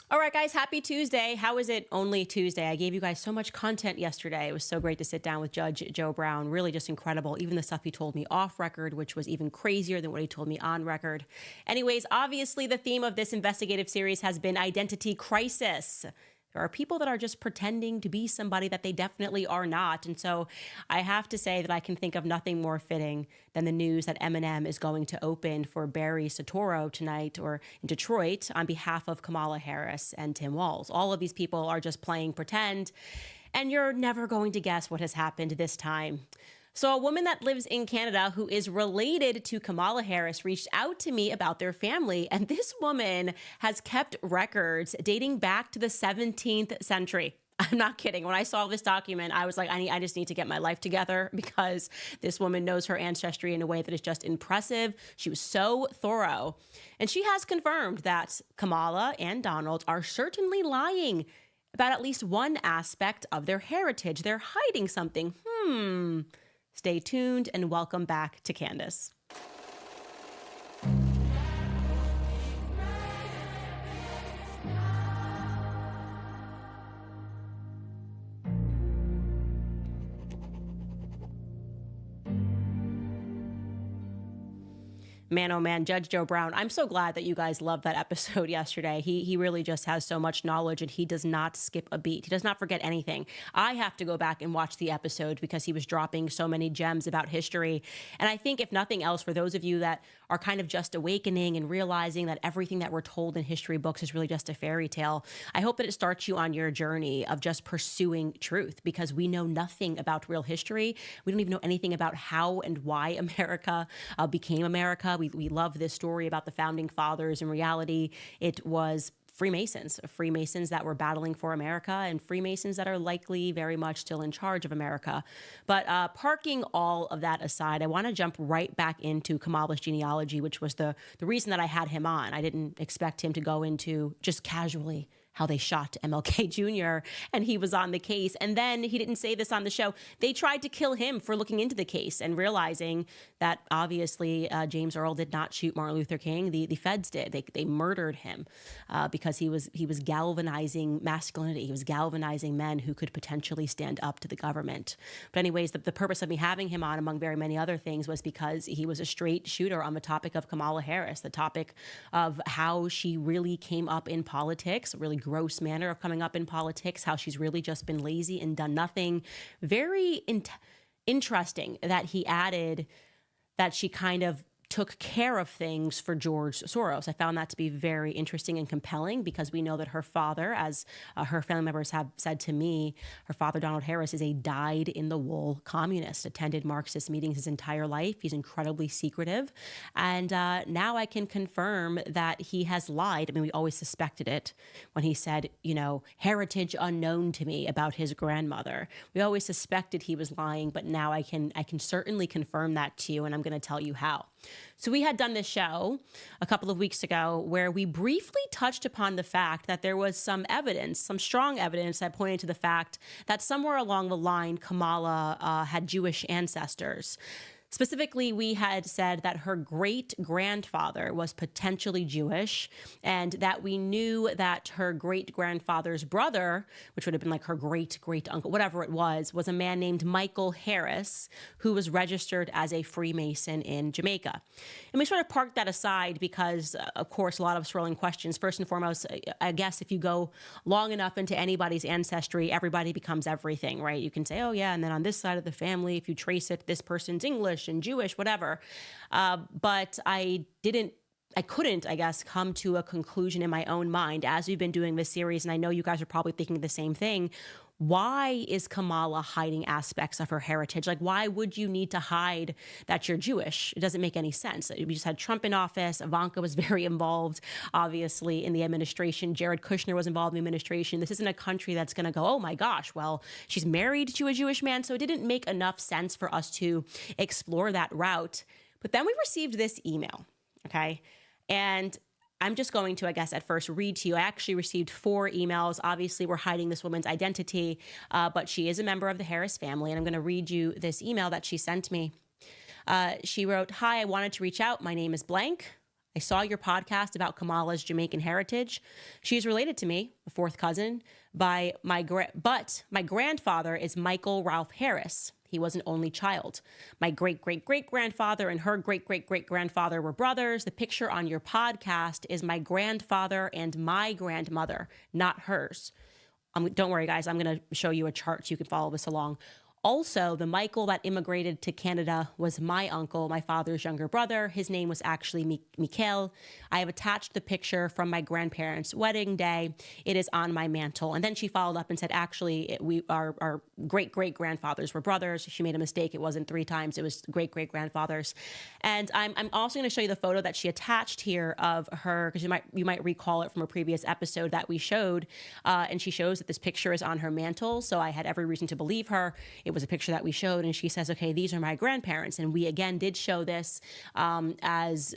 All right, guys, happy Tuesday. How is it only Tuesday? I gave you guys so much content yesterday. It was so great to sit down with Judge Joe Brown. Really just incredible. Even the stuff he told me off record, which was even crazier than what he told me on record. Anyways, obviously the theme of this investigative series has been identity crisis. There are people that are just pretending to be somebody that they definitely are not. And so I have to say that I can think of nothing more fitting than the news that Eminem is going to open for Barry Soetoro tonight or in Detroit on behalf of Kamala Harris and Tim Walz. All of these people are just playing pretend, and you're never going to guess what has happened this time. So a woman that lives in Canada who is related to Kamala Harris reached out to me about their family. And this woman has kept records dating back to the 17th century. I'm not kidding. When I saw this document, I was like, I just need to get my life together because this woman knows her ancestry in a way that is just impressive. She was so thorough. And she has confirmed that Kamala and Donald are certainly lying about at least one aspect of their heritage. They're hiding something. Stay tuned and welcome back to Candace. Man, oh man, Judge Joe Brown. I'm so glad that you guys loved that episode yesterday. He really just has so much knowledge and he does not skip a beat. He does not forget anything. I have to go back and watch the episode because he was dropping so many gems about history. And I think if nothing else, for those of you that are kind of just awakening and realizing that everything that we're told in history books is really just a fairy tale, I hope that it starts you on your journey of just pursuing truth because we know nothing about real history. We don't even know anything about how and why America became America. We love this story about the founding fathers. In reality, it was Freemasons that were battling for America and Freemasons that are likely very much still in charge of America. But parking all of that aside, I want to jump right back into Kamala's genealogy, which was the reason that I had him on. I didn't expect him to go into just casually how they shot MLK Jr. and he was on the case. And then he didn't say this on the show. They tried to kill him for looking into the case and realizing that obviously James Earl did not shoot Martin Luther King. The feds did. They murdered him because he was galvanizing masculinity. He was galvanizing men who could potentially stand up to the government. But anyways, the purpose of me having him on, among very many other things, was because he was a straight shooter on the topic of Kamala Harris, the topic of how she really came up in politics, really gross manner of coming up in politics, how she's really just been lazy and done nothing. Very interesting that he added that she kind of took care of things for George Soros. I found that to be very interesting and compelling because we know that her father, as her family members have said to me, her father, Donald Harris, is a dyed-in-the-wool communist, attended Marxist meetings his entire life. He's incredibly secretive. And now I can confirm that he has lied. I mean, we always suspected it when he said, heritage unknown to me about his grandmother. We always suspected he was lying, but now I can certainly confirm that to you, and I'm going to tell you how. So we had done this show a couple of weeks ago where we briefly touched upon the fact that there was some evidence, some strong evidence that pointed to the fact that somewhere along the line, Kamala had Jewish ancestors. Specifically, we had said that her great-grandfather was potentially Jewish and that we knew that her great-grandfather's brother, which would have been like her great-great-uncle, whatever it was a man named Michael Harris, who was registered as a Freemason in Jamaica. And we sort of parked that aside because, of course, a lot of swirling questions. First and foremost, I guess if you go long enough into anybody's ancestry, everybody becomes everything, right? You can say, oh, yeah, and then on this side of the family, if you trace it, this person's English and Jewish, whatever. But I couldn't, I guess, come to a conclusion in my own mind as we've been doing this series. And I know you guys are probably thinking the same thing. Why is Kamala hiding aspects of her heritage? Like, why would you need to hide that you're Jewish? It doesn't make any sense. We just had Trump in office. Ivanka was very involved, obviously, in the administration. Jared Kushner was involved in the administration. This isn't a country that's going to go, oh my gosh, well, she's married to a Jewish man. So it didn't make enough sense for us to explore that route. But then we received this email, okay? And I'm just going to, I guess, at first read to you. I actually received 4 emails. Obviously, we're hiding this woman's identity, but she is a member of the Harris family. And I'm going to read you this email that she sent me. She wrote, "Hi, I wanted to reach out. My name is blank. I saw your podcast about Kamala's Jamaican heritage. She's related to me, a fourth cousin, but my grandfather is Michael Ralph Harris. He was an only child. My great-great-great-grandfather and her great-great-great-grandfather were brothers. The picture on your podcast is my grandfather and my grandmother, not hers. Don't worry, guys. I'm going to show you a chart so you can follow this along. Also, the Michael that immigrated to Canada was my uncle, my father's younger brother. His name was actually Mikhail. I have attached the picture from my grandparents' wedding day. It is on my mantle. And then she followed up and said, actually, our great-great-grandfathers were brothers. She made a mistake. It wasn't 3 times. It was great-great-grandfathers. And I'm also going to show you the photo that she attached here of her, because you might recall it from a previous episode that we showed. And she shows that this picture is on her mantle. So I had every reason to believe her. It was a picture that we showed, and she says, okay, these are my grandparents. And we again did show this as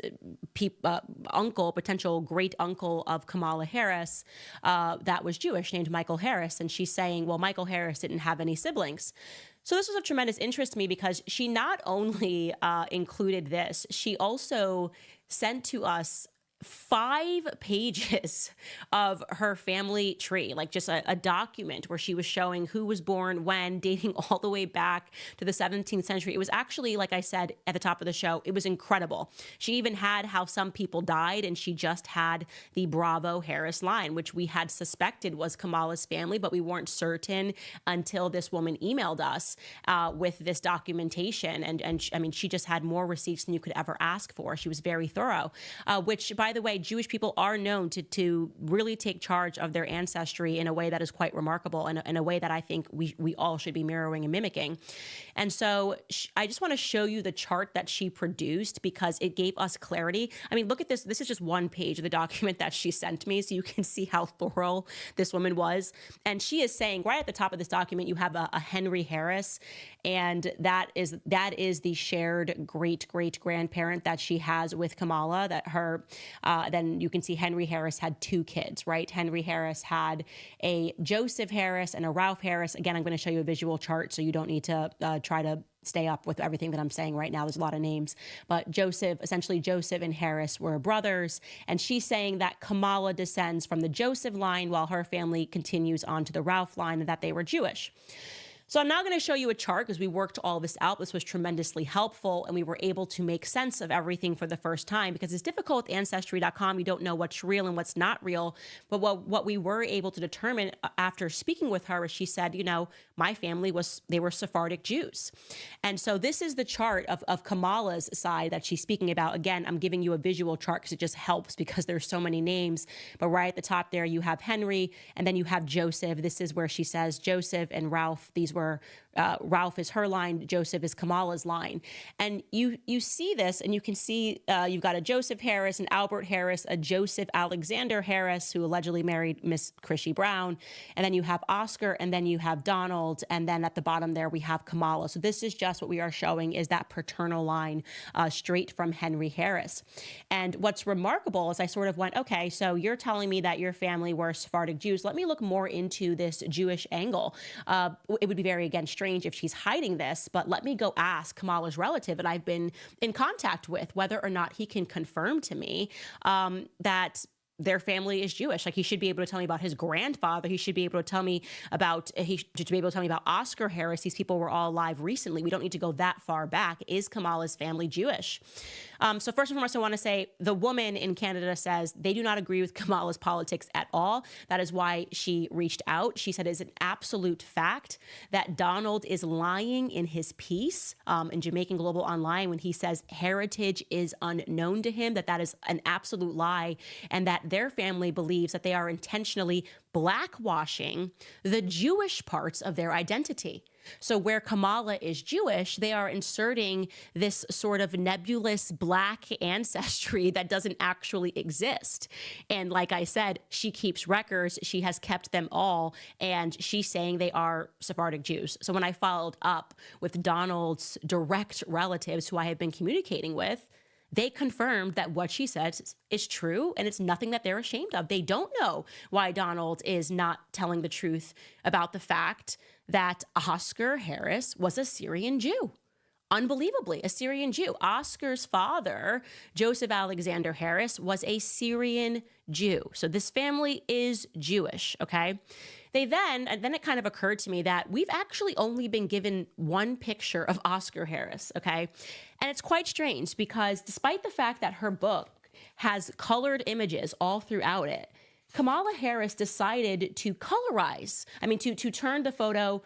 potential great uncle of Kamala Harris that was Jewish, named Michael Harris. And she's saying, well, Michael Harris didn't have any siblings. So this was of tremendous interest to me because she not only included this, she also sent to us 5 pages of her family tree, like just a document where she was showing who was born when, dating all the way back to the 17th century. It was actually, like I said at the top of the show, it was incredible. She even had how some people died, and she just had the Bravo Harris line, which we had suspected was Kamala's family, but we weren't certain until this woman emailed us with this documentation. And I mean, she just had more receipts than you could ever ask for. She was very thorough, which, by the way, Jewish people are known to really take charge of their ancestry in a way that is quite remarkable, and in a way that I think we all should be mirroring and mimicking. And so I just want to show you the chart that she produced because it gave us clarity. I mean, look at this. This is just one page of the document that she sent me, so you can see how thorough this woman was. And she is saying right at the top of this document, you have a Henry Harris, and that is the shared great-great-grandparent that she has with Kamala, that her then you can see Henry Harris had 2 kids, right? Henry Harris had a Joseph Harris and a Ralph Harris. Again, I'm going to show you a visual chart, so you don't need to try to stay up with everything that I'm saying right now. There's a lot of names, but essentially Joseph and Harris were brothers. And she's saying that Kamala descends from the Joseph line while her family continues on to the Ralph line, and that they were Jewish. So I'm now going to show you a chart because we worked all this out. This was tremendously helpful, and we were able to make sense of everything for the first time, because it's difficult with Ancestry.com. You don't know what's real and what's not real. But what we were able to determine after speaking with her is she said, you know, my family they were Sephardic Jews. And so this is the chart of Kamala's side that she's speaking about. Again, I'm giving you a visual chart because it just helps because there's so many names. But right at the top there, you have Henry, and then you have Joseph. This is where she says Joseph and Ralph, these were Ralph is her line, Joseph is Kamala's line. And you see this, and you can see you've got a Joseph Harris, an Albert Harris, a Joseph Alexander Harris, who allegedly married Miss Chrissy Brown. And then you have Oscar, and then you have Donald, and then at the bottom there we have Kamala. So this is just what we are showing is that paternal line straight from Henry Harris. And what's remarkable is I sort of went, okay, so you're telling me that your family were Sephardic Jews. Let me look more into this Jewish angle. It would be very, again, strange if she's hiding this, but let me go ask Kamala's relative, and I've been in contact with, whether or not he can confirm to me that their family is Jewish. Like, he should be able to tell me about his grandfather. He should be able to tell me about, Oscar Harris. These people were all alive recently. We don't need to go that far back. Is Kamala's family Jewish? So first and foremost, I want to say the woman in Canada says they do not agree with Kamala's politics at all. That is why she reached out. She said it's an absolute fact that Donald is lying in his piece in Jamaican Global Online when he says heritage is unknown to him, that is an absolute lie, and that their family believes that they are intentionally blackwashing the Jewish parts of their identity. So where Kamala is Jewish, they are inserting this sort of nebulous black ancestry that doesn't actually exist. And like I said, she keeps records. She has kept them all. And she's saying they are Sephardic Jews. So when I followed up with Donald's direct relatives who I have been communicating with, they confirmed that what she says is true, and it's nothing that they're ashamed of. They don't know why Donald is not telling the truth about the fact that Oscar Harris was a Syrian Jew. unbelievably, a Syrian Jew. Oscar's father, Joseph Alexander Harris, was a Syrian Jew. So this family is Jewish, okay? And then it kind of occurred to me that we've actually only been given one picture of Oscar Harris, okay? And it's quite strange because despite the fact that her book has colored images all throughout it, Kamala Harris decided to to turn the photo,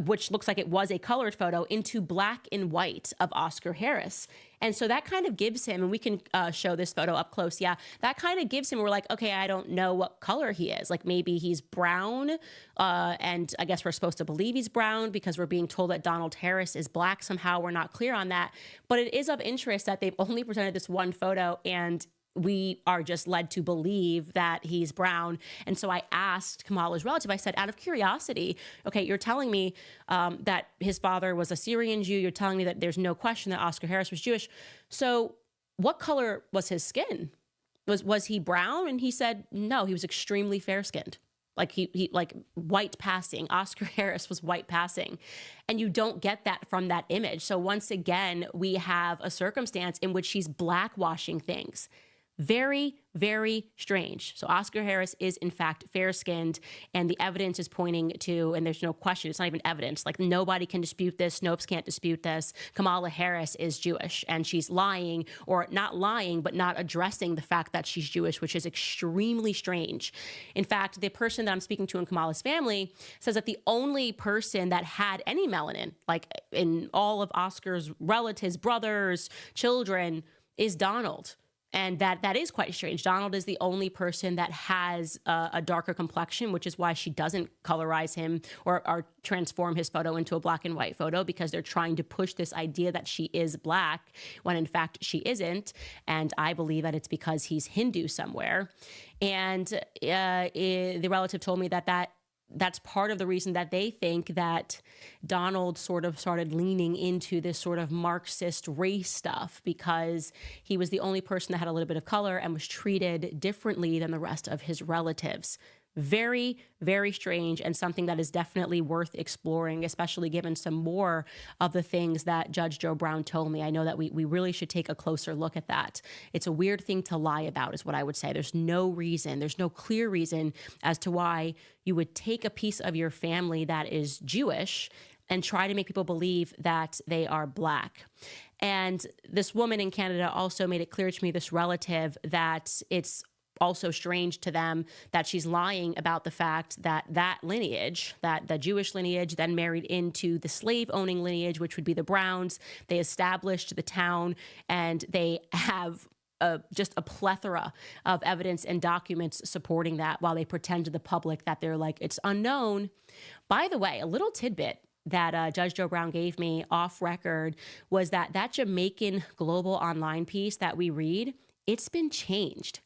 which looks like it was a colored photo, into black and white of Oscar Harris. And so that kind of gives him, and we can show this photo up close, yeah, that kind of gives him, we're like, okay, I don't know what color he is. Like maybe he's brown, and I guess we're supposed to believe he's brown because we're being told that Donald Harris is black. Somehow we're not clear on that. But it is of interest that they've only presented this one photo, and we are just led to believe that he's brown. And so I asked Kamala's relative, I said, out of curiosity, okay, you're telling me that his father was a Syrian Jew. You're telling me that there's no question that Oscar Harris was Jewish. So what color was his skin? Was he brown? And he said, no, he was extremely fair-skinned. Like he like white passing. Oscar Harris was white passing. And you don't get that from that image. So once again, we have a circumstance in which she's blackwashing things. Very, very strange. So Oscar Harris is in fact fair-skinned, and the evidence is pointing to, and there's no question, it's not even evidence, like nobody can dispute this, Snopes can't dispute this. Kamala Harris is Jewish, and she's lying, or not lying, but not addressing the fact that she's Jewish, which is extremely strange. In fact, the person that I'm speaking to in Kamala's family says that the only person that had any melanin, like in all of Oscar's relatives, brothers, children, is Donald. And that is quite strange. Donald is the only person that has a darker complexion, which is why she doesn't colorize him or transform his photo into a black and white photo, because they're trying to push this idea that she is black when in fact she isn't. And I believe that it's because he's Hindu somewhere. And the relative told me that's part of the reason that they think that Donald sort of started leaning into this sort of Marxist race stuff, because he was the only person that had a little bit of color and was treated differently than the rest of his relatives. Very, very strange, and something that is definitely worth exploring, especially given some more of the things that Judge Joe Brown told me. I know that we really should take a closer look at that. It's a weird thing to lie about, is what I would say. There's no clear reason as to why you would take a piece of your family that is Jewish and try to make people believe that they are black. And this woman in Canada also made it clear to me, this relative, that it's also strange to them that she's lying about the fact that lineage, that the Jewish lineage, then married into the slave-owning lineage, which would be the Browns. They established the town, and they have just a plethora of evidence and documents supporting that, while they pretend to the public that they're like, it's unknown. By the way, a little tidbit that Judge Joe Brown gave me off record was that Jamaican Global Online piece that we read, it's been changed.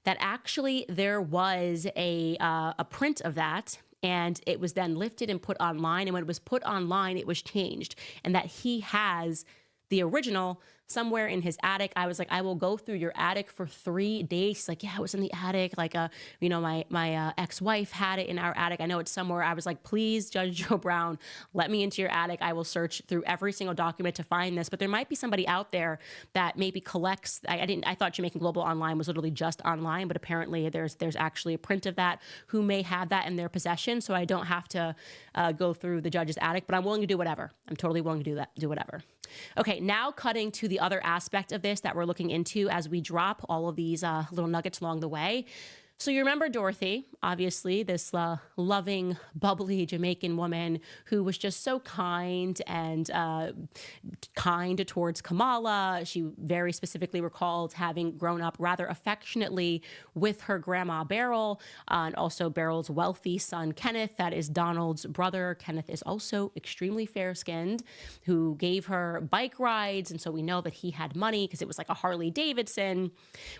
That actually there was a print of that, and it was then lifted and put online. And when it was put online, it was changed, and that he has the original somewhere in his attic. I was like, I will go through your attic for 3 days. He's like, yeah, it was in the attic. Like, my ex-wife had it in our attic. I know it's somewhere. I was like, please, Judge Joe Brown, let me into your attic. I will search through every single document to find this. But there might be somebody out there that maybe collects. I thought Jamaican Global Online was literally just online, but apparently there's actually a print of that, who may have that in their possession. So I don't have to go through the judge's attic, but I'm willing to do whatever. I'm totally willing to do whatever. Okay, now cutting to the other aspect of this that we're looking into as we drop all of these little nuggets along the way. So you remember Dorothy, obviously, this loving, bubbly Jamaican woman who was just so kind and kind towards Kamala. She very specifically recalled having grown up rather affectionately with her grandma Beryl, and also Beryl's wealthy son Kenneth, that is Donald's brother. Kenneth is also extremely fair-skinned, who gave her bike rides, and so we know that he had money because it was like a Harley Davidson.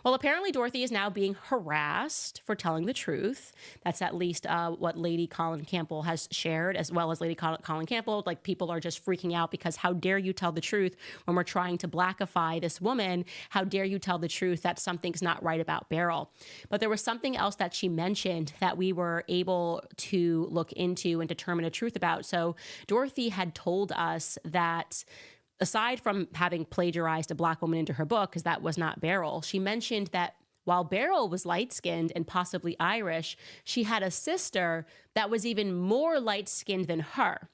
Well, apparently Dorothy is now being harassed for telling the truth. That's at least what Lady Colin Campbell has shared, as well as Lady Colin Campbell. Like, people are just freaking out because how dare you tell the truth when we're trying to blackify this woman? How dare you tell the truth that something's not right about Beryl? But there was something else that she mentioned that we were able to look into and determine a truth about. So Dorothy had told us that aside from having plagiarized a Black woman into her book, because that was not Beryl, she mentioned that while Beryl was light-skinned and possibly Irish, she had a sister that was even more light-skinned than her.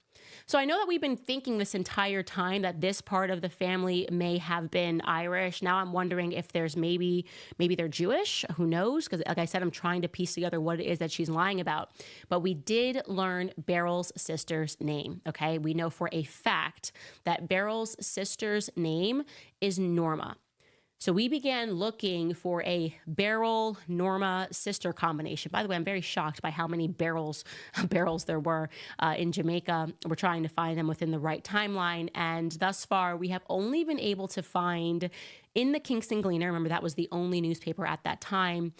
So I know that we've been thinking this entire time that this part of the family may have been Irish. Now I'm wondering if there's maybe they're Jewish. Who knows? Because like I said, I'm trying to piece together what it is that she's lying about. But we did learn Beryl's sister's name, okay? We know for a fact that Beryl's sister's name is Norma. So we began looking for a Beryl-Norma sister combination. By the way, I'm very shocked by how many barrels there were in Jamaica. We're trying to find them within the right timeline. And thus far, we have only been able to find in the Kingston Gleaner, remember that was the only newspaper at that time,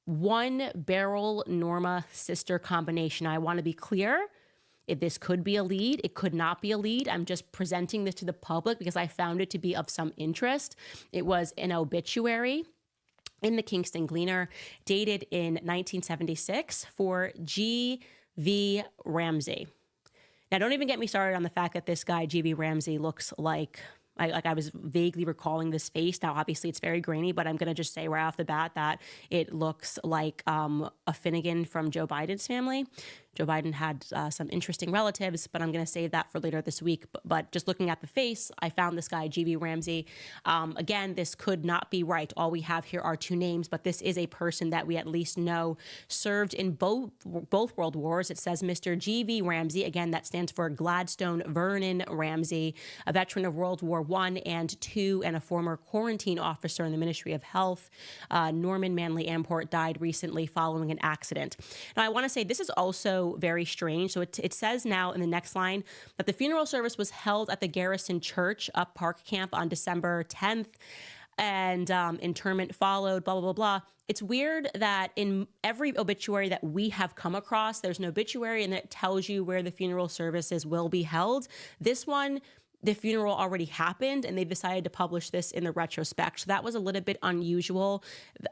one Beryl-Norma sister combination. I want to be clear. This could be a lead. It could not be a lead. I'm just presenting this to the public because I found it to be of some interest. It was an obituary in the Kingston Gleaner dated in 1976 for G.V. Ramsey. Now, don't even get me started on the fact that this guy, G.V. Ramsey, looks like I was vaguely recalling this face. Now, obviously, it's very grainy, but I'm going to just say right off the bat that it looks like a Finnegan from Joe Biden's family. Joe Biden had some interesting relatives, but I'm going to save that for later this week. But just looking at the face, I found this guy, G.V. Ramsey. Again, this could not be right. All we have here are two names, but this is a person that we at least know served in both World Wars. It says Mr. G.V. Ramsey. Again, that stands for Gladstone Vernon Ramsey, a veteran of World War I and II and a former quarantine officer in the Ministry of Health. Norman Manley Amport died recently following an accident. Now, I want to say this is also very strange. So it says now in the next line that the funeral service was held at the Garrison Church up Park Camp on December 10th, and interment followed, blah, blah, blah, blah. It's weird that in every obituary that we have come across, there's an obituary and it tells you where the funeral services will be held. This one, the funeral already happened and they decided to publish this in the retrospect. So that was a little bit unusual.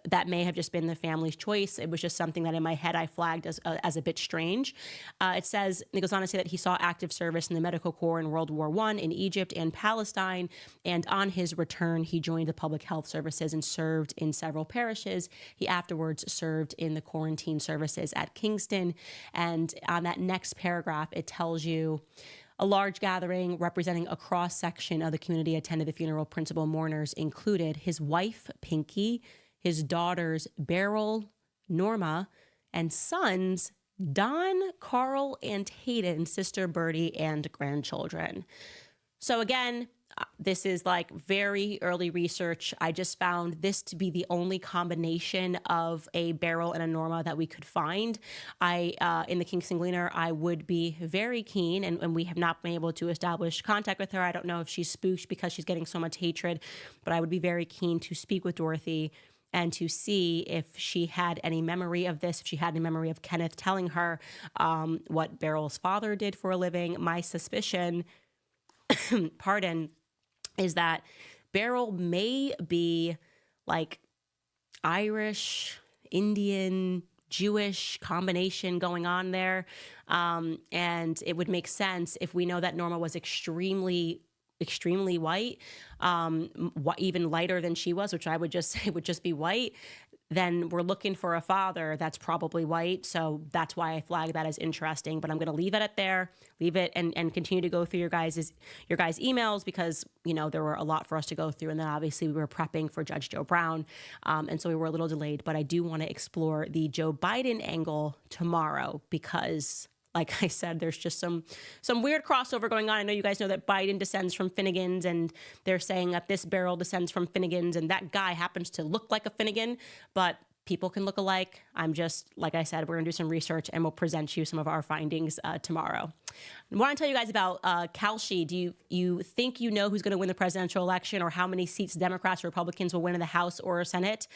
That may have just been the family's choice. It was just something that in my head I flagged as a bit strange. It goes on to say that he saw active service in the medical corps in World War I in Egypt and Palestine. And on his return, he joined the public health services and served in several parishes. He afterwards served in the quarantine services at Kingston. And on that next paragraph, it tells you a large gathering representing a cross-section of the community attended the funeral. Principal mourners included his wife, Pinky, his daughters, Beryl, Norma, and sons, Don, Carl, and Hayden, sister Bertie, and grandchildren. So again, this is like very early research. I just found this to be the only combination of a Beryl and a Norma that we could find. In the Kingston Gleaner, I would be very keen, and we have not been able to establish contact with her. I don't know if she's spooked because she's getting so much hatred, but I would be very keen to speak with Dorothy and to see if she had any memory of this, if she had any memory of Kenneth telling her what Beryl's father did for a living. My suspicion, pardon, is that Beryl may be like Irish, Indian, Jewish combination going on there. And it would make sense if we know that Norma was extremely white, even lighter than she was, which I would just say would just be white. Then we're looking for a father that's probably white. So that's why I flagged that as interesting. But I'm going to leave it there, and continue to go through your guys' emails because, you know, there were a lot for us to go through. And then obviously we were prepping for Judge Joe Brown. And so we were a little delayed. But I do want to explore the Joe Biden angle tomorrow because, like I said, there's just some weird crossover going on. I know you guys know that Biden descends from Finnegans, and they're saying that this Beryl descends from Finnegans, and that guy happens to look like a Finnegan, but people can look alike. I'm just, like I said, we're going to do some research, and we'll present you some of our findings tomorrow. I want to tell you guys about Kalshi. Do you think you know who's going to win the presidential election or how many seats Democrats or Republicans will win in the House or Senate?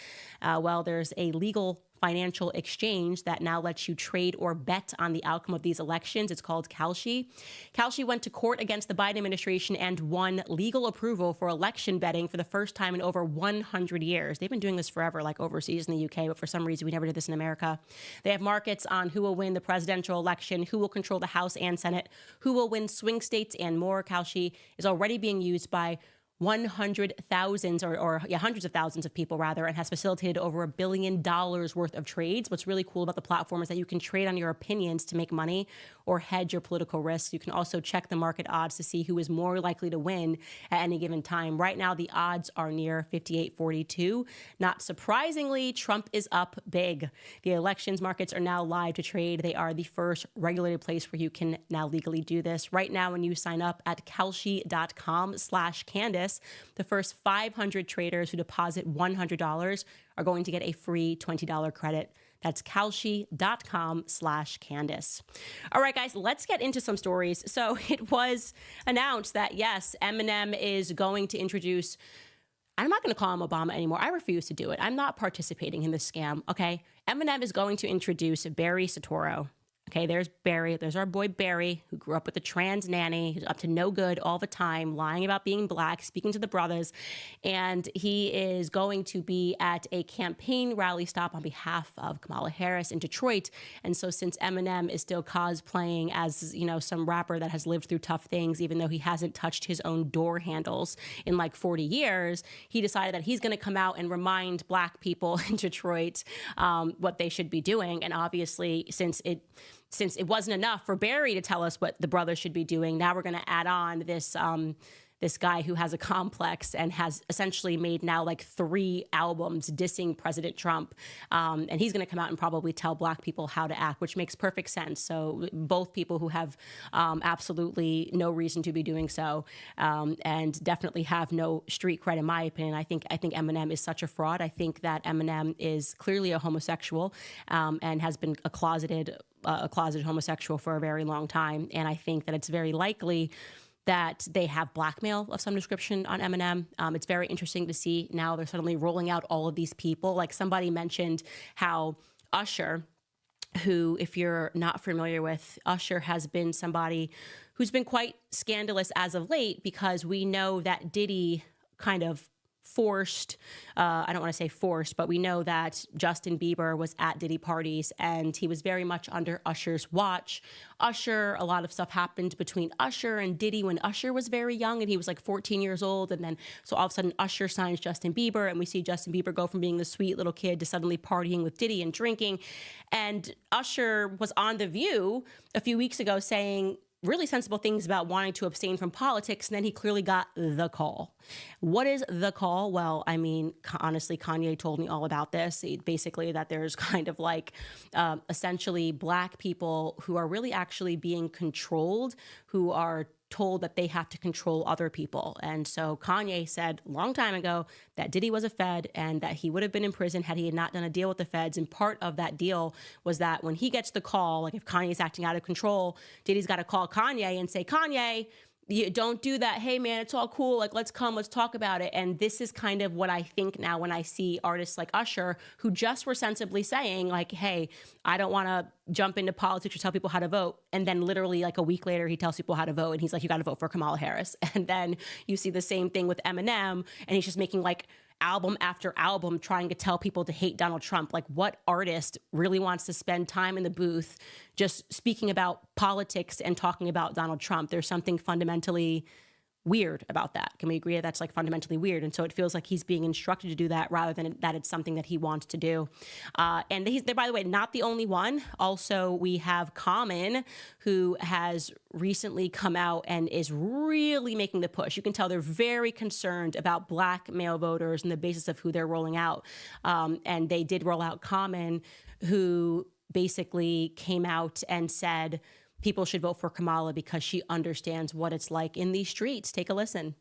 Well, there's a legal financial exchange that now lets you trade or bet on the outcome of these elections. It's called Kalshi. Kalshi went to court against the Biden administration and won legal approval for election betting for the first time in over 100 years. They've been doing this forever, like overseas in the UK, but for some reason we never did this in America. They have markets on who will win the presidential election, who will control the House and Senate Senate, who will win swing states, and more. Kalshi is already being used by hundreds of thousands of people rather, and has facilitated over $1 billion worth of trades. What's really cool about the platform is that you can trade on your opinions to make money or hedge your political risks. You can also check the market odds to see who is more likely to win at any given time. Right now, the odds are near 58-42. Not surprisingly, Trump is up big. The elections markets are now live to trade. They are the first regulated place where you can now legally do this. Right now, when you sign up at kalshi.com/Candace, the first 500 traders who deposit $100 are going to get a free $20 credit. That's kalshi.com/Candace. All right, guys, let's get into some stories. So it was announced that, yes, Eminem is going to introduce, I'm not going to call him Obama anymore. I refuse to do it. I'm not participating in this scam, okay? Eminem is going to introduce Barry Soetoro. Okay, there's Barry. There's our boy Barry, who grew up with a trans nanny, who's up to no good all the time, lying about being black, speaking to the brothers. And he is going to be at a campaign rally stop on behalf of Kamala Harris in Detroit. And so since Eminem is still cosplaying as, you know, some rapper that has lived through tough things, even though he hasn't touched his own door handles in like 40 years, he decided that he's going to come out and remind black people in Detroit what they should be doing. And obviously, since it wasn't enough for Barry to tell us what the brothers should be doing, now we're going to add on this this guy who has a complex and has essentially made now like 3 albums dissing President Trump. And he's going to come out and probably tell black people how to act, which makes perfect sense. So both people who have absolutely no reason to be doing so, and definitely have no street cred, in my opinion. I think Eminem is such a fraud. I think that Eminem is clearly a homosexual, and has been a closeted homosexual for a very long time. And I think that it's very likely that they have blackmail of some description on Eminem. It's very interesting to see now they're suddenly rolling out all of these people. Like somebody mentioned how Usher, who, if you're not familiar with, Usher has been somebody who's been quite scandalous as of late, because we know that Diddy kind of forced, I don't want to say forced, but we know that Justin Bieber was at Diddy parties and he was very much under Usher's watch. Usher, a lot of stuff happened between Usher and Diddy when Usher was very young and he was like 14 years old. And then, so all of a sudden Usher signs Justin Bieber and we see Justin Bieber go from being the sweet little kid to suddenly partying with Diddy and drinking. And Usher was on The View a few weeks ago saying really sensible things about wanting to abstain from politics, and then he clearly got the call. What is the call? Well, I mean, honestly, Kanye told me all about this. Basically, that there's kind of like essentially black people who are really actually being controlled, who are told that they have to control other people. And so Kanye said a long time ago that Diddy was a Fed and that he would have been in prison had he not done a deal with the Feds. And part of that deal was that when he gets the call, like if Kanye's acting out of control, Diddy's got to call Kanye and say, Kanye, you don't do that. Hey, man, it's all cool. Like, let's talk about it. And this is kind of what I think now when I see artists like Usher, who just were sensibly saying like, hey, I don't want to jump into politics or tell people how to vote. And then literally like a week later, he tells people how to vote. And he's like, you got to vote for Kamala Harris. And then you see the same thing with Eminem. And he's just making like album after album trying to tell people to hate Donald Trump. Like, what artist really wants to spend time in the booth just speaking about politics and talking about Donald Trump? There's something fundamentally weird about that. Can we agree that that's like fundamentally weird? And so it feels like he's being instructed to do that rather than that it's something that he wants to do. And they're, by the way, not the only one. Also, we have Common, who has recently come out and is really making the push. You can tell they're very concerned about black male voters and the basis of who they're rolling out. And they did roll out Common, who basically came out and said people should vote for Kamala because she understands what it's like in these streets. Take a listen.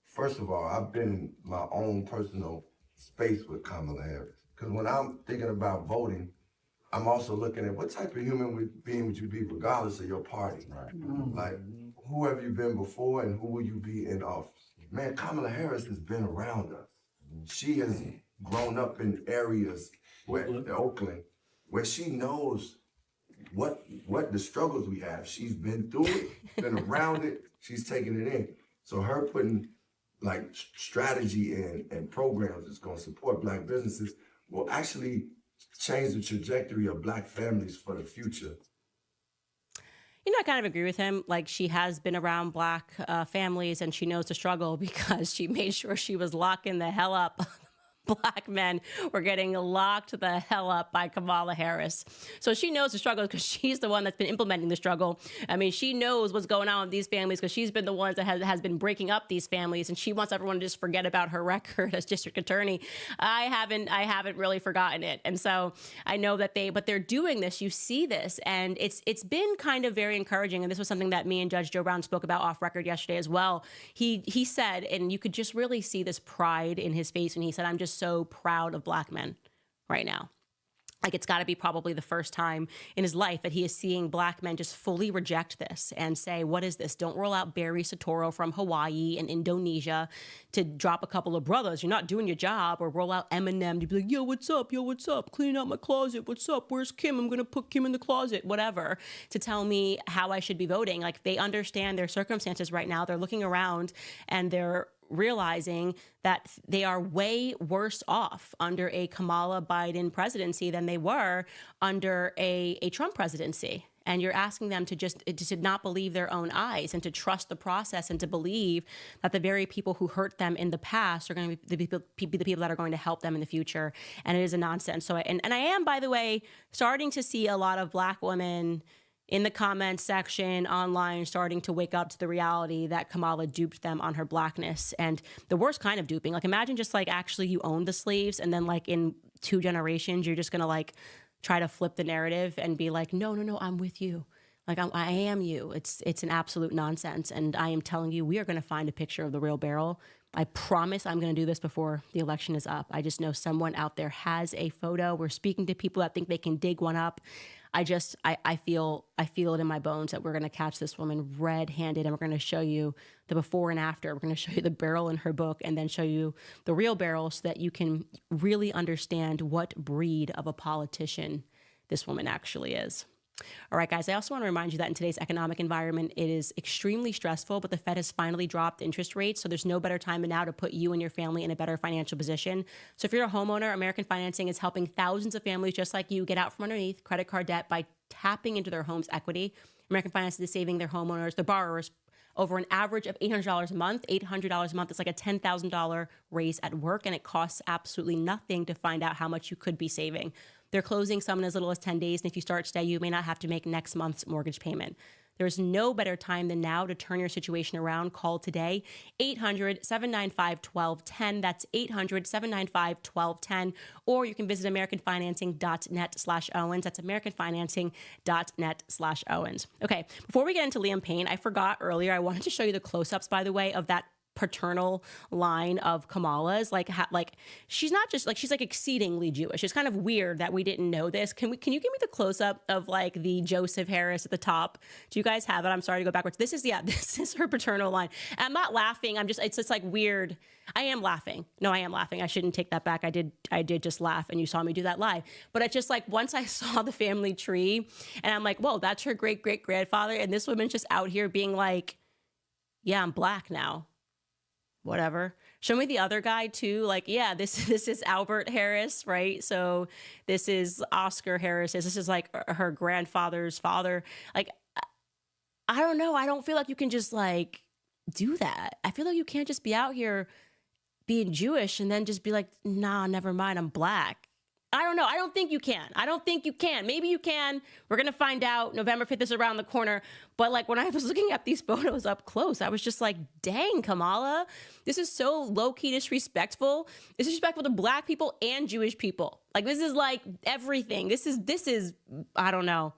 First of all, I've been in my own personal space with Kamala Harris. Because when I'm thinking about voting, I'm also looking at what type of human being would you be regardless of your party. Right. Like, who have you been before and who will you be in office? Man, Kamala Harris has been around us. She has grown up in areas where, Oakland, where she knows what the struggles we have. She's been through it, been around it, she's taken it in. So her putting like strategy and programs that's gonna support black businesses will actually change the trajectory of black families for the future. You know, I kind of agree with him. Like, she has been around Black families and she knows the struggle because she made sure she was locking the hell up. Black men were getting locked the hell up by Kamala Harris. So she knows the struggle because she's the one that's been implementing the struggle. I mean, she knows what's going on with these families because she's been the one that has been breaking up these families, and she wants everyone to just forget about her record as district attorney. I haven't really forgotten it. And so I know that they're doing this. You see this, and it's been kind of very encouraging. And this was something that me and Judge Joe Brown spoke about off record yesterday as well. He said, and you could just really see this pride in his face when he said, "I'm just so proud of Black men right now." Like, it's got to be probably the first time in his life that he is seeing Black men just fully reject this and say, what is this? Don't roll out Barry Soetoro from Hawaii and Indonesia to drop a couple of brothers. You're not doing your job. Or roll out Eminem to be like, yo, what's up? Yo, what's up? Cleaning out my closet. What's up? Where's Kim? I'm going to put Kim in the closet, whatever, to tell me how I should be voting. Like, they understand their circumstances right now. They're looking around and they're realizing that they are way worse off under a Kamala Biden presidency than they were under a Trump presidency. And you're asking them to not believe their own eyes and to trust the process and to believe that the very people who hurt them in the past are going to be the people that are going to help them in the future. And it is a nonsense. So, and I am, by the way, starting to see a lot of Black women in the comments section online starting to wake up to the reality that Kamala duped them on her Blackness, and the worst kind of duping. Like, imagine just like actually you own the slaves, and then like in 2 generations, you're just going to like try to flip the narrative and be like, no, I'm with you. Like, I am you. It's an absolute nonsense. And I am telling you, we are going to find a picture of the real barrel. I promise I'm going to do this before the election is up. I just know someone out there has a photo. We're speaking to people that think they can dig one up. I feel it in my bones that we're going to catch this woman red-handed, and we're going to show you the before and after. We're going to show you the barrel in her book and then show you the real barrel so that you can really understand what breed of a politician this woman actually is. All right, guys, I also want to remind you that in today's economic environment, it is extremely stressful, but the Fed has finally dropped interest rates. So there's no better time than now to put you and your family in a better financial position. So if you're a homeowner, American Financing is helping thousands of families just like you get out from underneath credit card debt by tapping into their home's equity. American Financing is saving their homeowners, their borrowers, over an average of $800 a month. $800 a month is like a $10,000 raise at work, and it costs absolutely nothing to find out how much you could be saving. They're closing some in as little as 10 days, and if you start today, you may not have to make next month's mortgage payment. There's no better time than now to turn your situation around. Call today, 800-795-1210. That's 800-795-1210. Or you can visit americanfinancing.net/Owens. That's americanfinancing.net/Owens. Okay, before we get into Liam Payne, I forgot earlier, I wanted to show you the close-ups, by the way, of that paternal line of Kamala's. Like she's not just like, she's like exceedingly Jewish. It's kind of weird that we didn't know this. Can you give me the close up of like the Joseph Harris at the top? Do you guys have it? I'm sorry to go backwards. This is her paternal line. And I'm not laughing. it's just like weird. I am laughing. No, I am laughing. I shouldn't take that back. I did just laugh, and you saw me do that live. But it's just like, once I saw the family tree and I'm like, whoa, that's her great great grandfather. And this woman's just out here being like, yeah, I'm Black now. Whatever. Show me the other guy too. Like, yeah, this is Albert Harris, right? So this is Oscar Harris. This is like her grandfather's father. Like, I don't know. I don't feel like you can just like do that. I feel like you can't just be out here being Jewish and then just be like, nah, never mind, I'm Black. I don't know. I don't think you can. Maybe you can. We're going to find out. November 5th is around the corner. But like, when I was looking at these photos up close, I was just like, dang, Kamala, this is so low-key disrespectful. It's disrespectful to Black people and Jewish people. Like, this is like everything. This is, I don't know.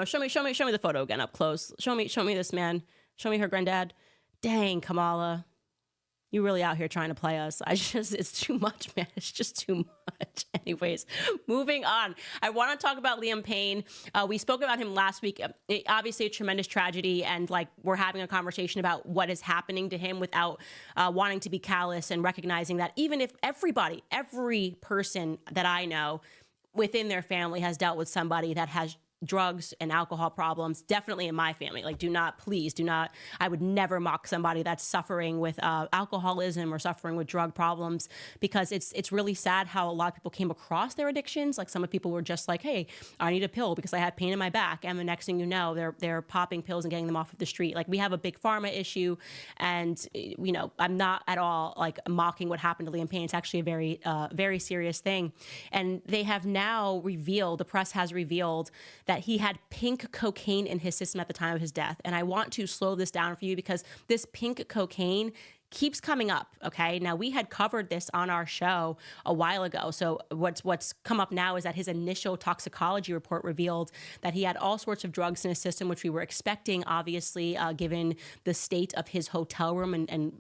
Show me the photo again up close. Show me this man. Show me her granddad. Dang, Kamala. You really out here trying to play us. It's too much, man. It's just too much. Anyways, moving on. I want to talk about Liam Payne. We spoke about him last week. Obviously a tremendous tragedy, and like, we're having a conversation about what is happening to him without wanting to be callous and recognizing that even if every person that I know within their family has dealt with somebody that has drugs and alcohol problems, definitely in my family. Like, please do not, I would never mock somebody that's suffering with alcoholism or suffering with drug problems, because it's really sad how a lot of people came across their addictions. Like, some of people were just like, hey, I need a pill because I have pain in my back. And the next thing you know, they're popping pills and getting them off of the street. Like, we have a big pharma issue. And, I'm not at all like mocking what happened to Liam Payne. It's actually a very serious thing. And they have now revealed, the press has revealed, that he had pink cocaine in his system at the time of his death. And I want to slow this down for you because this pink cocaine keeps coming up. Okay. Now, we had covered this on our show a while ago. So what's come up now is that his initial toxicology report revealed that he had all sorts of drugs in his system, which we were expecting, obviously, given the state of his hotel room and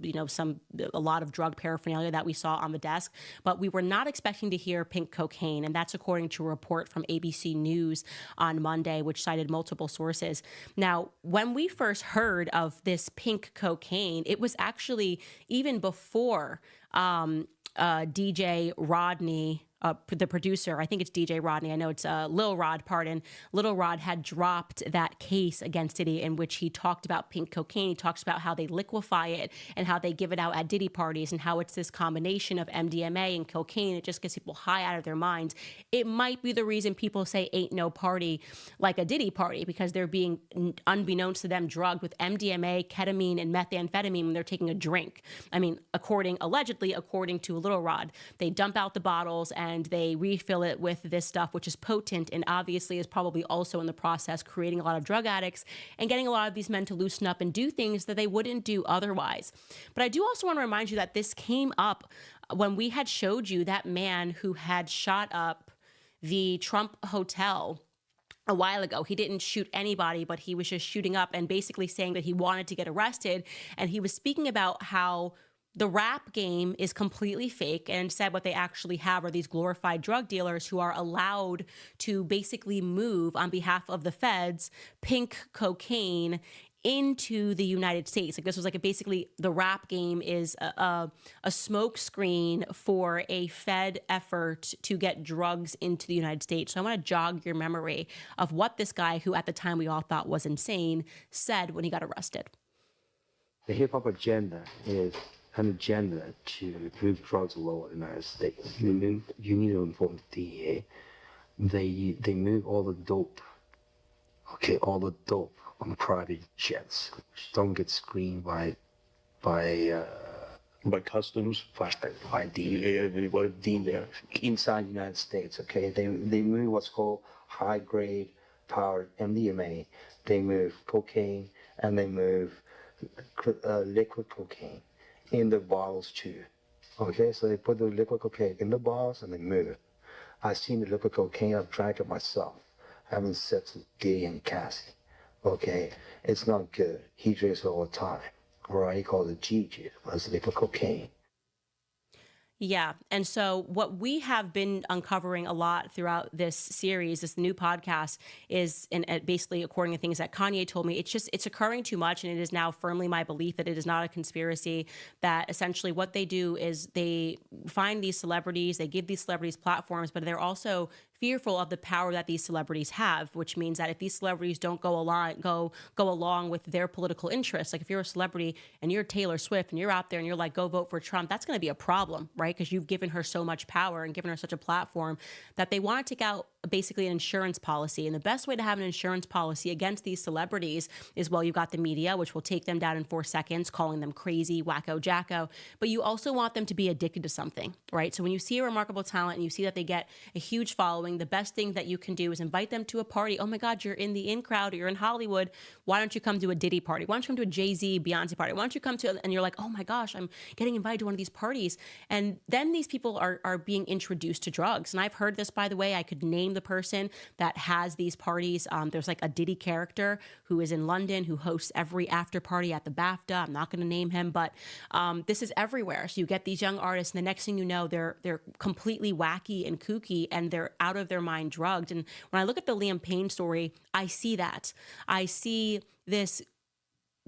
a lot of drug paraphernalia that we saw on the desk. But we were not expecting to hear pink cocaine. And that's according to a report from ABC News on Monday, which cited multiple sources. Now, when we first heard of this pink cocaine, it was actually even before DJ Rodney, the producer, I think it's DJ Rodney, I know it's Lil Rod, pardon. Lil Rod had dropped that case against Diddy in which he talked about pink cocaine. He talks about how they liquefy it and how they give it out at Diddy parties and how it's this combination of MDMA and cocaine. It just gets people high out of their minds. It might be the reason people say ain't no party like a Diddy party, because they're being, unbeknownst to them, drugged with MDMA, ketamine, and methamphetamine when they're taking a drink. I mean, allegedly, according to Lil Rod, they dump out the bottles and they refill it with this stuff, which is potent and obviously is probably also in the process creating a lot of drug addicts and getting a lot of these men to loosen up and do things that they wouldn't do otherwise. But I do also want to remind you that this came up when we had showed you that man who had shot up the Trump hotel a while ago. He didn't shoot anybody, but he was just shooting up and basically saying that he wanted to get arrested. And he was speaking about how the rap game is completely fake, and instead what they actually have are these glorified drug dealers who are allowed to basically move on behalf of the feds pink cocaine into the United States. Like, this was basically the rap game is a smoke screen for a Fed effort to get drugs into the United States. So I want to jog your memory of what this guy, who at the time we all thought was insane, said when he got arrested. The hip hop agenda is an agenda to move drugs all over the United States. You need to inform the DEA. They move all the dope, on private jets, which don't get screened by customs, by DEA inside the United States. Okay, they move what's called high grade powered MDMA. They move cocaine and they move liquid cocaine in the bottles too. Okay, so they put the liquid cocaine in the bottles and they move it. I've seen the liquid cocaine, I've drank it myself, having sex with Gay and Cassie. Okay, it's not good. He drinks it all the time. Right, he calls it Gigi, but it's liquid cocaine. Yeah. And so what we have been uncovering a lot throughout this series, this new podcast, is, and basically according to things that Kanye told me, it's occurring too much. And it is now firmly my belief that it is not a conspiracy, that essentially what they do is they find these celebrities, they give these celebrities platforms, but they're also fearful of the power that these celebrities have, which means that if these celebrities don't go along with their political interests, like if you're a celebrity and you're Taylor Swift and you're out there and you're like, go vote for Trump, that's going to be a problem, right? Because you've given her so much power and given her such a platform that they want to take out basically an insurance policy. And the best way to have an insurance policy against these celebrities is, well, you've got the media, which will take them down in 4 seconds, calling them crazy, wacko, jacko. But you also want them to be addicted to something, right? So when you see a remarkable talent and you see that they get a huge following, the best thing that you can do is invite them to a party. Oh my God, you're in the in crowd or you're in Hollywood. Why don't you come to a Diddy party? Why don't you come to a Jay-Z, Beyonce party? Why don't you come to, and you're like, oh my gosh, I'm getting invited to one of these parties. And then these people are being introduced to drugs. And I've heard this, by the way. I could name the person that has these parties. There's like a Diddy character who is in London who hosts every after party at the BAFTA. I'm not going to name him, but this is everywhere. So you get these young artists, and the next thing you know, they're completely wacky and kooky, and they're out of their mind drugged. And when I look at the Liam Payne story, I see that. I see this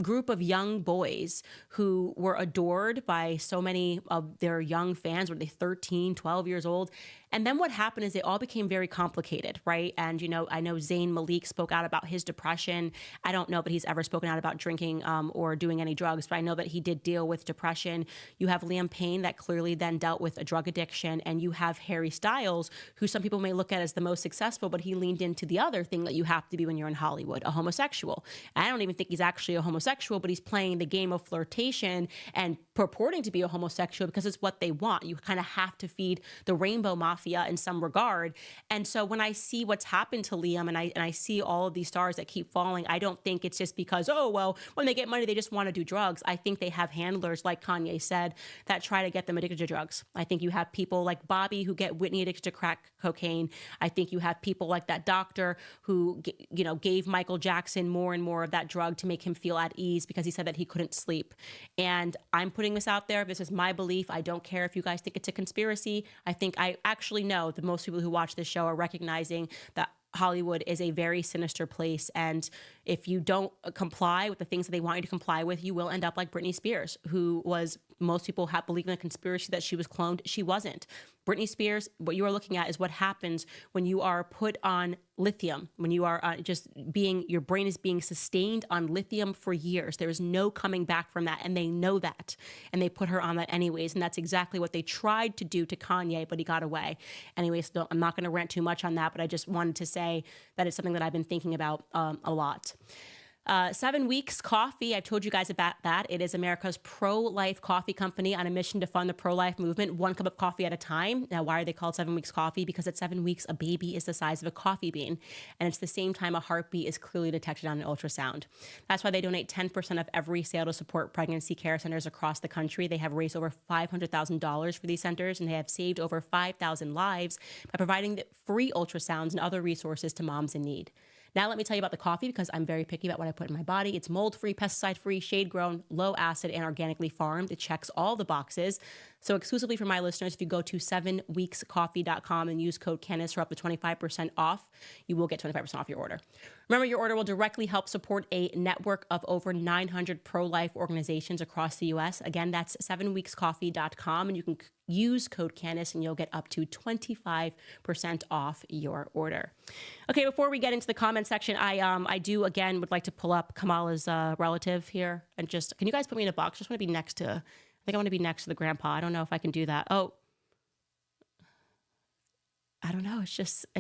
group of young boys who were adored by so many of their young fans. Were they 13, 12 years old? And then what happened is they all became very complicated, right? And, you know, I know Zayn Malik spoke out about his depression. I don't know that he's ever spoken out about drinking or doing any drugs, but I know that he did deal with depression. You have Liam Payne that clearly then dealt with a drug addiction. And you have Harry Styles, who some people may look at as the most successful, but he leaned into the other thing that you have to be when you're in Hollywood, a homosexual. I don't even think he's actually a homosexual, but he's playing the game of flirtation and purporting to be a homosexual because it's what they want. You kind of have to feed the rainbow mafia in some regard. And so when I see what's happened to Liam and I see all of these stars that keep falling, I don't think it's just because, oh, well, when they get money, they just want to do drugs. I think they have handlers, like Kanye said, that try to get them addicted to drugs. I think you have people like Bobby who get Whitney addicted to crack cocaine. I think you have people like that doctor who, you know, gave Michael Jackson more and more of that drug to make him feel at ease because he said that he couldn't sleep. And I'm putting this out there. This is my belief. I don't care if you guys think it's a conspiracy. I think I actually know that most people who watch this show are recognizing that Hollywood is a very sinister place. And if you don't comply with the things that they want you to comply with, you will end up like Britney Spears, who was, most people have believed in a conspiracy that she was cloned. She wasn't. Britney Spears, what you are looking at is what happens when you are put on lithium, when you are your brain is being sustained on lithium for years. There is no coming back from that. And they know that. And they put her on that anyways. And that's exactly what they tried to do to Kanye, but he got away. Anyways, I'm not going to rant too much on that, but I just wanted to say that it's something that I've been thinking about a lot. 7 Weeks Coffee, I've told you guys about that. It is America's pro-life coffee company on a mission to fund the pro-life movement, one cup of coffee at a time. Now, why are they called 7 Weeks Coffee? Because at 7 weeks, a baby is the size of a coffee bean. And it's the same time a heartbeat is clearly detected on an ultrasound. That's why they donate 10% of every sale to support pregnancy care centers across the country. They have raised over $500,000 for these centers, and they have saved over 5,000 lives by providing free ultrasounds and other resources to moms in need. Now let me tell you about the coffee because I'm very picky about what I put in my body. It's mold-free, pesticide-free, shade-grown, low-acid, and organically farmed. It checks all the boxes. So exclusively for my listeners, if you go to 7weekscoffee.com and use code Candace for up to 25% off, you will get 25% off your order. Remember, your order will directly help support a network of over 900 pro-life organizations across the U.S. Again, that's 7weekscoffee.com, and you can use code Candace and you'll get up to 25% off your order. Okay, before we get into the comment section, I do again would like to pull up Kamala's relative here and just, can you guys put me in a box? Just want to be next to, I think I want to be next to the grandpa. I don't know if I can do that. Oh, I don't know. It's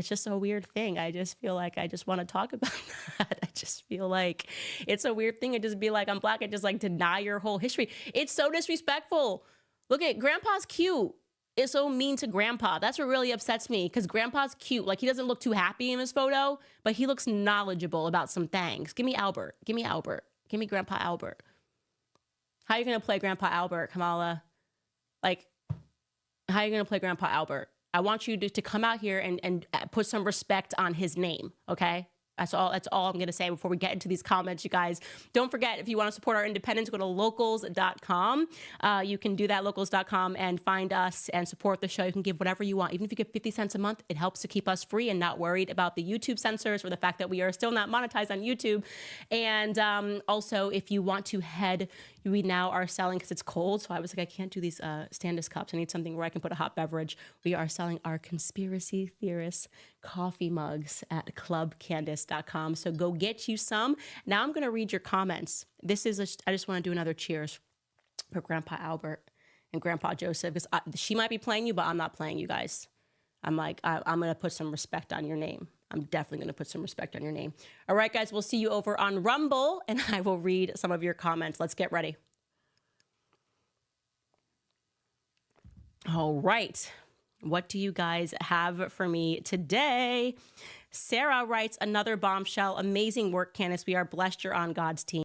just a weird thing. I just feel like I just want to talk about that. I just feel like it's a weird thing. It just be like, I'm black. I just like deny your whole history. It's so disrespectful. Look at grandpa's cute. It's so mean to grandpa. That's what really upsets me because grandpa's cute. Like he doesn't look too happy in his photo, but he looks knowledgeable about some things. Give me Albert. Give me Albert. Give me Grandpa Albert. How are you going to play Grandpa Albert, Kamala? Like, how are you going to play Grandpa Albert? I want you to come out here and put some respect on his name, okay? That's all I'm going to say before we get into these comments, you guys. Don't forget, if you want to support our independence, go to locals.com. You can do that, locals.com, and find us and support the show. You can give whatever you want. Even if you give 50 cents a month, it helps to keep us free and not worried about the YouTube censors or the fact that we are still not monetized on YouTube. And also, if you want to head, we now are selling, because it's cold, so I was like, I can't do these Standis cups. I need something where I can put a hot beverage. We are selling our conspiracy theorist coffee mugs at clubcandace.com. So go get you some. Now I'm going to read your comments. I just want to do another cheers for Grandpa Albert and Grandpa Joseph, because she might be playing you, but I'm not playing you guys. I'm like, I'm going to put some respect on your name. I'm definitely going to put some respect on your name. All right, guys, we'll see you over on Rumble, and I will read some of your comments. Let's get ready. All right. What do you guys have for me today? Sarah writes, another bombshell. Amazing work, Candace. We are blessed you're on God's team.